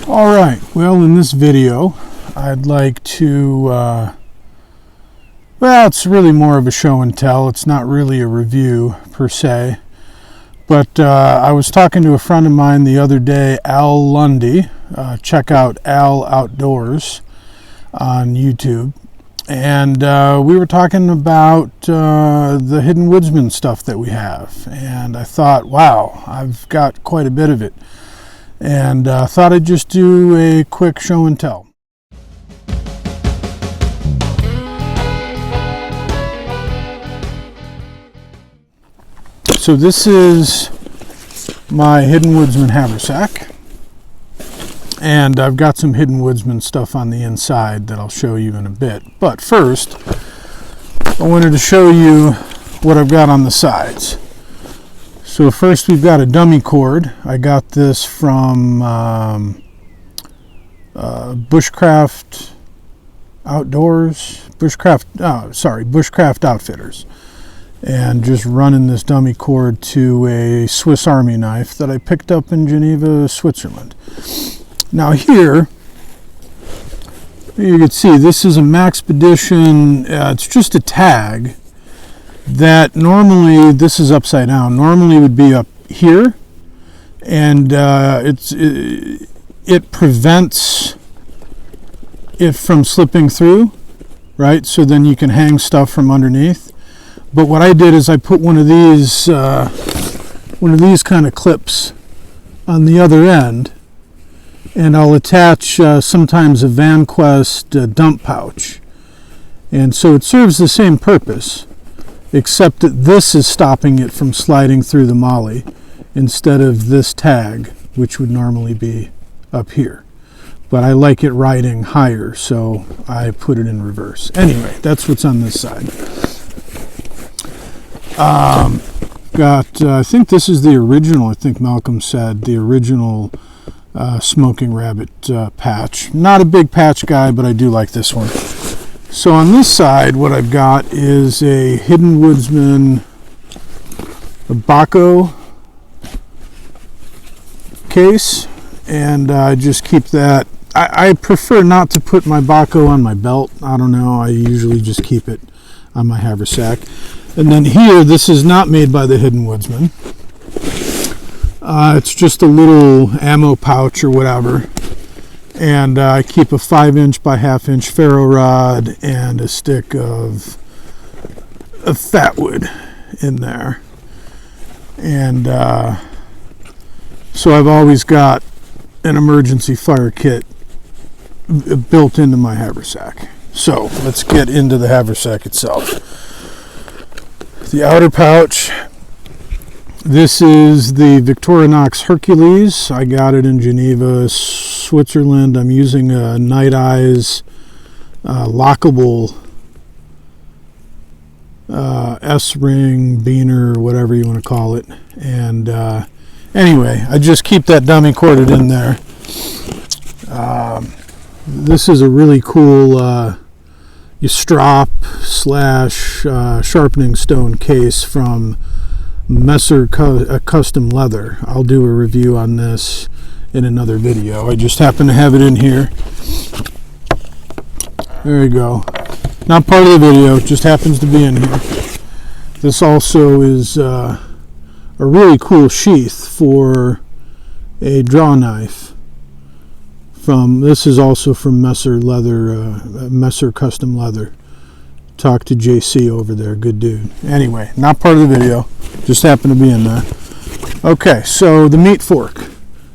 All right, well, in this video I'd like to well, it's really more of a show and tell. It's not really a review per se, but I was talking to a friend of mine the other day, Al Lundy. Check out Al Outdoors on YouTube, and we were talking about the Hidden Woodsman stuff that we have, and I thought, wow, I've got quite a bit of it, and thought I'd just do a quick show and tell. So this is my Hidden Woodsman Haversack, and I've got some Hidden Woodsman stuff on the inside that I'll show you in a bit. But first, I wanted to show you what I've got on the sides. So first we've got a dummy cord. I got this from Bushcraft Outfitters. And just running this dummy cord to a Swiss Army knife that I picked up in Geneva, Switzerland. Now here, you can see this is a Maxpedition. It's just a tag that normally, this is upside down, normally would be up here, and it prevents it from slipping through, right? So then you can hang stuff from underneath. But what I did is I put one of these kind of clips on the other end, and I'll attach sometimes a VanQuest dump pouch. And so it serves the same purpose, except that this is stopping it from sliding through the molly instead of this tag, which would normally be up here. But I like it riding higher, so I put it in reverse. Anyway, that's what's on this side. I think this is the original, I think Malcolm said, the original Smoking Rabbit patch. Not a big patch guy, but I do like this one. So on this side, what I've got is a Hidden Woodsman Baco case, and I just keep that. I prefer not to put my Baco on my belt. I don't know, I usually just keep it on my haversack. And then here, this is not made by the Hidden Woodsman. It's just a little ammo pouch or whatever. And I keep a 5" by 1/2" ferro rod and a stick of fatwood in there. And so I've always got an emergency fire kit built into my haversack. So let's get into the haversack itself. The outer pouch, this is the Victorinox Hercules. I got it in Geneva, Switzerland. I'm using a Night Eyes lockable S-ring, beaner, whatever you want to call it. And anyway, I just keep that dummy corded in there. This is a really cool strop / sharpening stone case from Messer Custom Leather. I'll do a review on this in another video. I just happen to have it in here. There you go. Not part of the video, it just happens to be in here. This also is a really cool sheath for a draw knife. This is also from Messer Custom Leather. Talk to JC over there, good dude. Anyway, not part of the video, just happened to be in there. Okay, so the meat fork.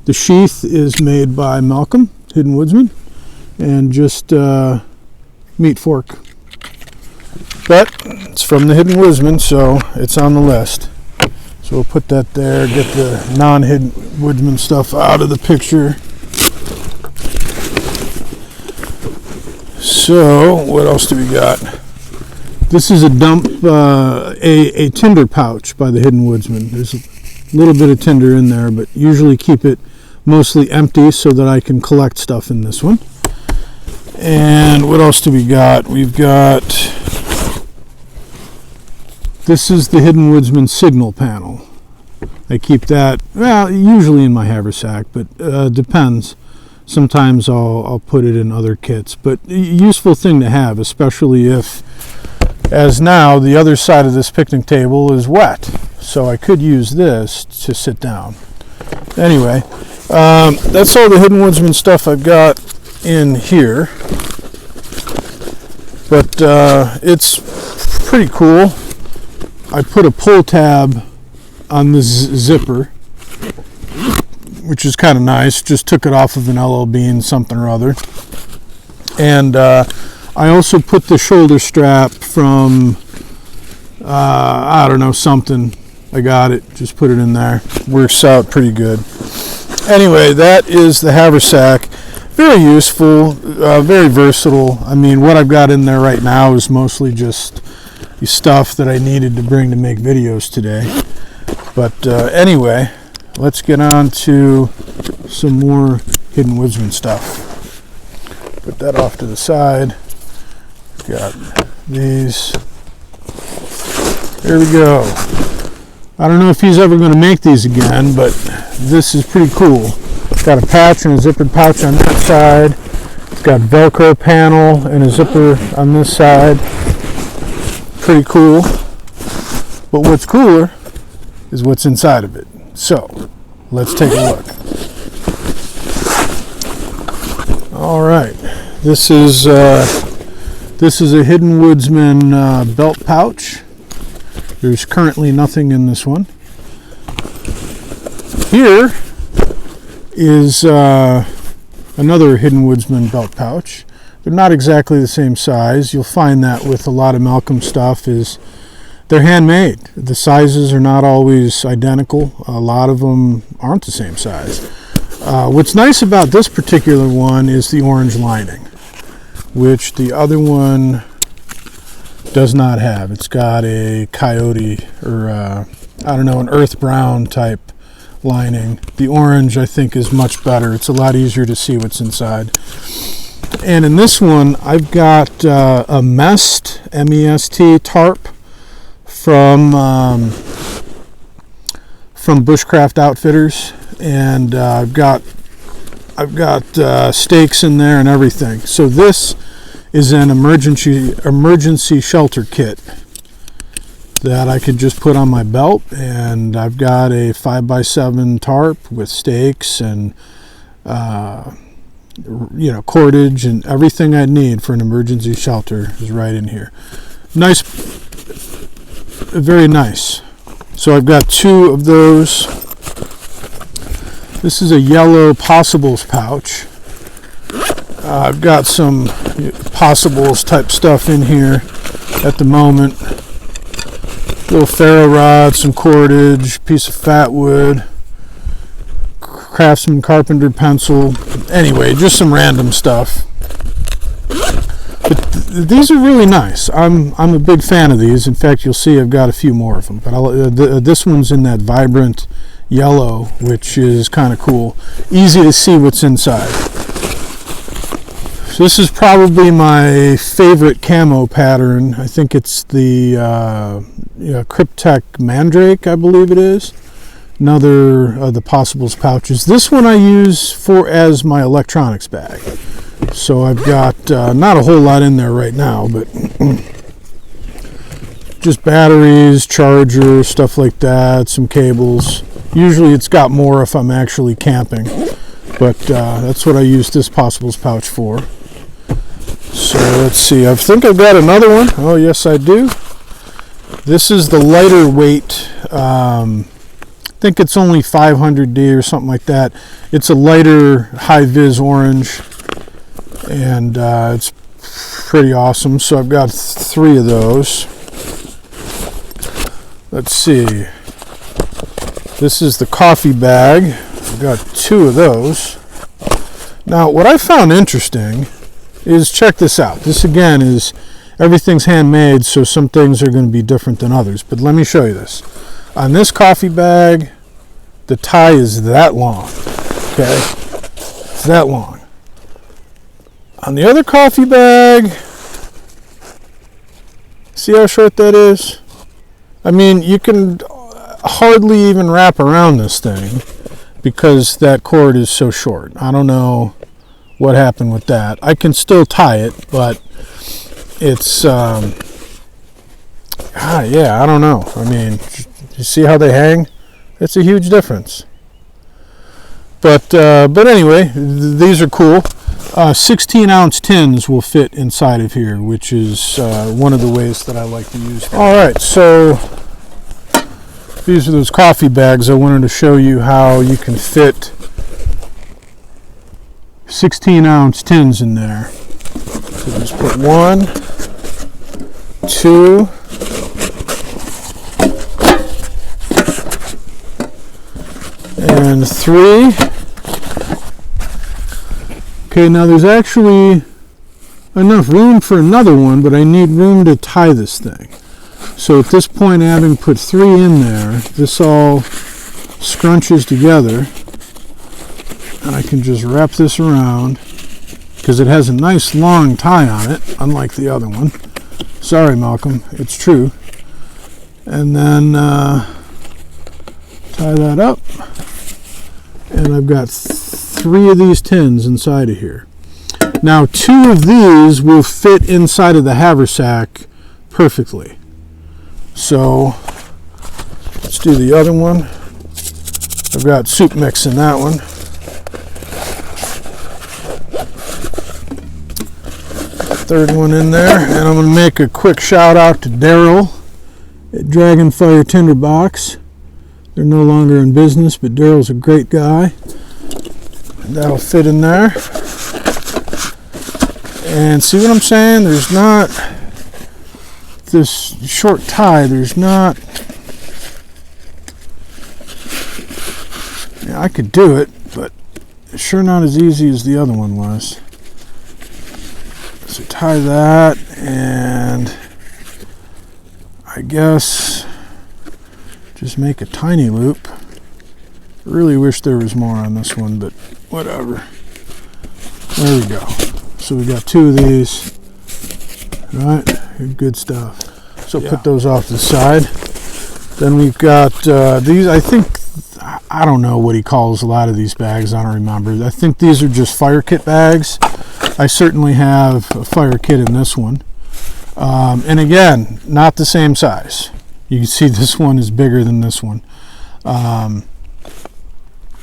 The sheath is made by Malcolm, Hidden Woodsman, and just meat fork. But it's from the Hidden Woodsman, so it's on the list. So we'll put that there, get the non-Hidden Woodsman stuff out of the picture. So what else do we got? This is a tinder pouch by the Hidden Woodsman. There's a little bit of tinder in there, but usually keep it mostly empty so that I can collect stuff in this one. And what else do we got? We've got, this is the Hidden Woodsman signal panel. I keep that, well, usually in my haversack, but depends. sometimes I'll put it in other kits. But useful thing to have, especially if, as now, the other side of this picnic table is wet. So I could use this to sit down. Anyway, that's all the Hidden Woodsman stuff I've got in here. But it's pretty cool. I put a pull tab on this zipper, which is kind of nice. Just took it off of an LL Bean something or other. And I also put the shoulder strap from, I don't know, something. I got it. Just put it in there. Works out pretty good. Anyway, that is the Haversack. Very useful, very versatile. I mean, what I've got in there right now is mostly just the stuff that I needed to bring to make videos today. But anyway, let's get on to some more Hidden Woodsman stuff. Put that off to the side. Got these. Here we go. I don't know if he's ever going to make these again, but this is pretty cool. Got a patch and a zippered pouch on that side. It's got Velcro panel and a zipper on this side. Pretty cool. But what's cooler is what's inside of it. So, let's take a look. All right, this is a Hidden Woodsman belt pouch. There's currently nothing in this one. Here is another Hidden Woodsman belt pouch. They're not exactly the same size. You'll find that with a lot of Malcolm stuff is they're handmade. The sizes are not always identical. A lot of them aren't the same size. What's nice about this particular one is the orange lining, which the other one does not have. It's got a coyote or I don't know, an earth brown type lining. The orange I think is much better. It's a lot easier to see what's inside. And in this one I've got a MEST, M-E-S-T tarp from Bushcraft Outfitters, and I've got stakes in there and everything. So this is an emergency shelter kit that I could just put on my belt, and I've got a 5x7 tarp with stakes and cordage and everything I need for an emergency shelter is right in here. Nice, very nice. So I've got two of those. This is a yellow Possibles pouch. I've got some Possibles type stuff in here at the moment. Little ferro rod, some cordage, piece of fat wood, Craftsman carpenter pencil. Anyway, just some random stuff. But these are really nice. I'm a big fan of these. In fact, you'll see I've got a few more of them. But this one's in that vibrant yellow, which is kind of cool. Easy to see what's inside. So this is probably my favorite camo pattern. I think it's the Cryptek Mandrake, I believe it is. Another of the Possibles pouches. This one I use as my electronics bag. So I've got not a whole lot in there right now, but just batteries, charger, stuff like that, some cables. Usually it's got more if I'm actually camping, but that's what I use this Possibles pouch for. So let's see, I think I've got another one. Oh yes, I do. This is the lighter weight, I think it's only 500D or something like that. It's a lighter high-vis orange, and it's pretty awesome. So I've got 3 of those. Let's see. This is the coffee bag. I've got 2 of those. Now, what I found interesting is, check this out. This again is, everything's handmade, so some things are going to be different than others. But let me show you this. On this coffee bag, the tie is that long. Okay? It's that long. On the other coffee bag, see how short that is? I mean, you can hardly even wrap around this thing because that cord is so short. I don't know what happened with that. I can still tie it, but it's yeah, I don't know. I mean, you see how they hang? It's a huge difference. But anyway, these are cool. 16-ounce tins will fit inside of here, which is one of the ways that I like to use them. All right, so these are those coffee bags. I wanted to show you how you can fit 16-ounce tins in there. So just put 1, 2, and 3. Okay, now there's actually enough room for another one, but I need room to tie this thing. So at this point, having put 3 in there, this all scrunches together, and I can just wrap this around because it has a nice long tie on it, unlike the other one. Sorry, Malcolm, it's true. And then tie that up, and I've got 3 of these tins inside of here. Now 2 of these will fit inside of the haversack perfectly. So let's do the other one. I've got soup mix in that one. Third one in there, and I'm going to make a quick shout out to Daryl at Dragonfire Tinderbox. They're no longer in business, but Daryl's a great guy. That'll fit in there. And see what I'm saying? There's not this short tie. There's not. Yeah, I could do it, but it's sure not as easy as the other one was. So tie that, and I guess just make a tiny loop. Really wish there was more on this one, but whatever. There we go. So we got 2 of these. All right, good stuff. So put those off to the side. Then we've got these. I don't know what he calls a lot of these bags. I don't remember. I think these are just fire kit bags. I certainly have a fire kit in this one. And again, not the same size. You can see this one is bigger than this one.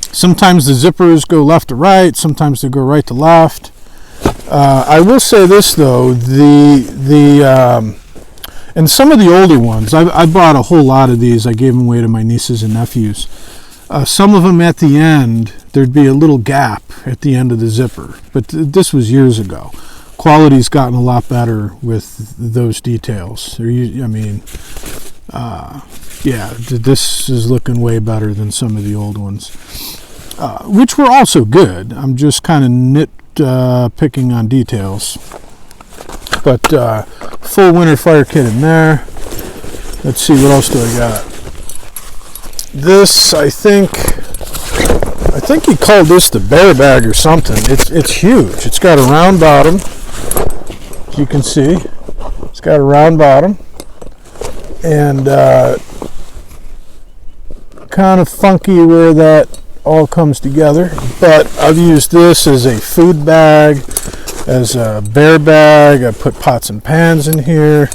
Sometimes the zippers go left to right. Sometimes they go right to left. I will say this though, and some of the older ones, I bought a whole lot of these. I gave them away to my nieces and nephews. Some of them at the end, there'd be a little gap at the end of the zipper, but this was years ago. Quality's gotten a lot better with those details. Yeah, this is looking way better than some of the old ones, which were also good. I'm just kind of picking on details. But full winter fire kit in there. Let's see, what else do I got? This, I think he called this the bear bag or something. It's huge. It's got a round bottom, as you can see. It's got a round bottom, and kind of funky where that all comes together. But I've used this as a food bag, as a bear bag. I put pots and pans in here.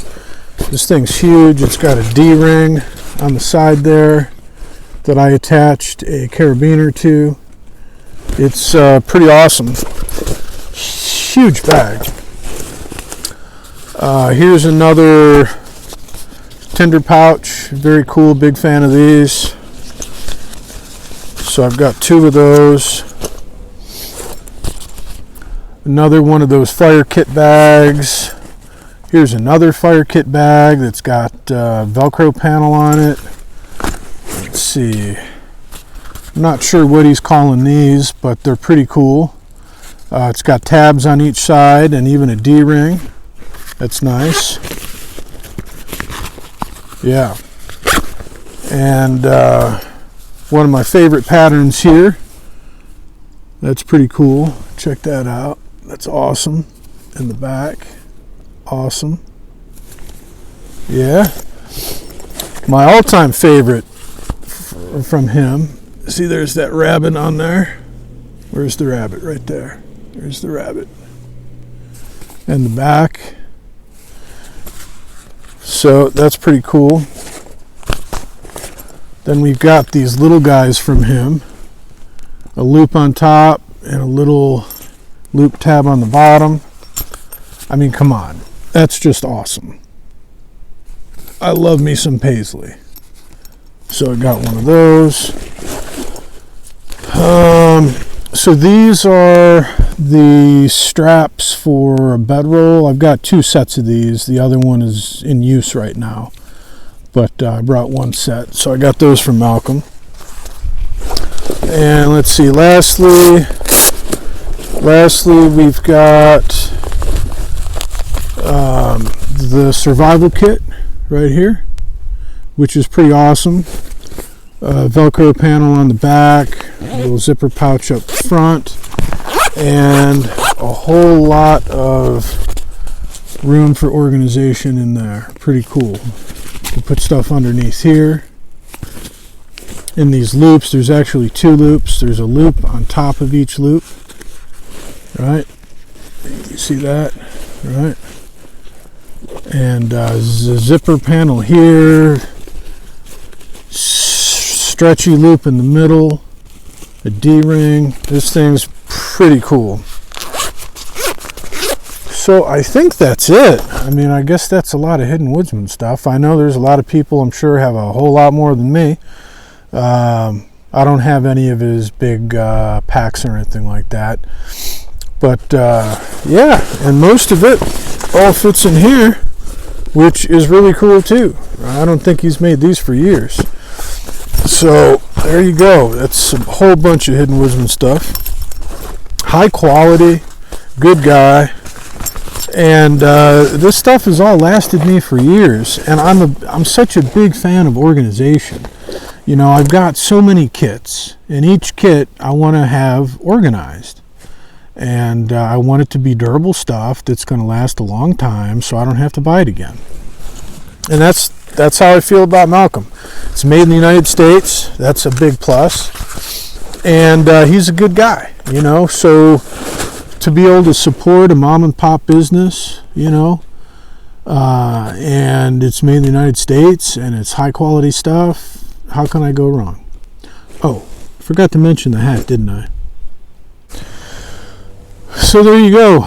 This thing's huge. It's got a D-ring on the side there that I attached a carabiner to. It's pretty awesome. Huge bag. Here's another tinder pouch. Very cool. Big fan of these. So I've got 2 of those. Another one of those fire kit bags. Here's another fire kit bag that's got Velcro panel on it. Let's see. I'm not sure what he's calling these, but they're pretty cool. It's got tabs on each side and even a D-ring. That's nice. Yeah. And one of my favorite patterns here. That's pretty cool. Check that out. That's awesome. In the back. Awesome. Yeah. My all-time favorite from him. See, there's that rabbit on there. Where's the rabbit? Right there. There's the rabbit. And the back. So that's pretty cool. Then we've got these little guys from him. A loop on top and a little loop tab on the bottom. I mean, come on. That's just awesome. I love me some paisley. So I got one of those. So these are the straps for a bedroll. I've got 2 sets of these. The other one is in use right now. But I brought 1 set. So I got those from Malcolm. And let's see, lastly we've got the survival kit right here, which is pretty awesome. Velcro panel on the back, a little zipper pouch up front, and a whole lot of room for organization in there. Pretty cool. You put stuff underneath here. In these loops, there's actually 2 loops. There's a loop on top of each loop. Right? You see that? Right? And the zipper panel here. Stretchy loop in the middle. A D-ring. This thing's pretty cool. So I think that's it. I mean, I guess that's a lot of Hidden Woodsman stuff. I know there's a lot of people, I'm sure, have a whole lot more than me. I don't have any of his big packs or anything like that. But yeah, and most of it all fits in here, which is really cool too. I don't think he's made these for years. So there you go. That's a whole bunch of Hidden Woodsman stuff. High quality, good guy. And this stuff has all lasted me for years, and I'm such a big fan of organization. You know, I've got so many kits, and each kit I want to have organized, and I want it to be durable stuff that's going to last a long time, so I don't have to buy it again. And that's how I feel about Malcolm. It's made in the United States. That's a big plus, and he's a good guy. You know, so to be able to support a mom and pop business, you know, and it's made in the United States and it's high quality stuff, how can I go wrong? Oh, forgot to mention the hat, didn't I? So there you go.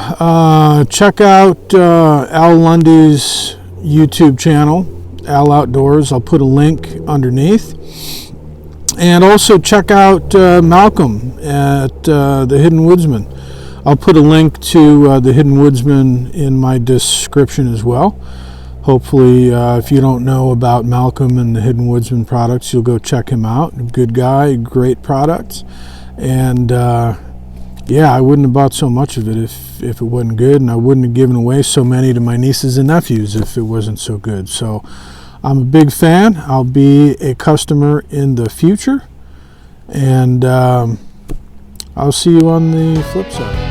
Check out Al Lundy's YouTube channel, Al Outdoors. I'll put a link underneath. And also check out Malcolm at the Hidden Woodsman. I'll put a link to the Hidden Woodsman in my description as well. Hopefully, if you don't know about Malcolm and the Hidden Woodsman products, you'll go check him out. Good guy, great products. And yeah, I wouldn't have bought so much of it if it wasn't good, and I wouldn't have given away so many to my nieces and nephews if it wasn't so good. So I'm a big fan. I'll be a customer in the future, and I'll see you on the flip side.